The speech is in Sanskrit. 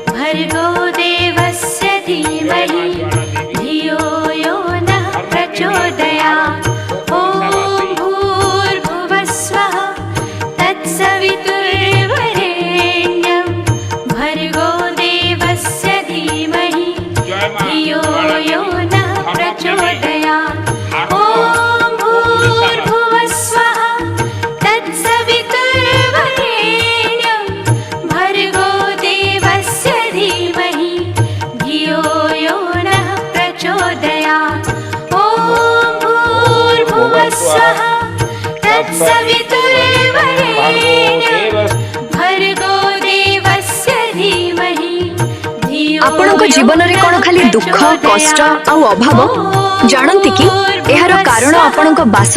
भर्गो देवस्य धीमहि धियो यो नः प्रचोदयात्। ॐ भूर्भुवस्वः तत्सवितुर्वरेण्यं भर्गो देवस्य धीमहि धियो यो नः प्रचोदयात्। आपणक जीवन रे कोन खाली दुख कष्ट आ अभाव जानती कि एहार कारण आपणक बास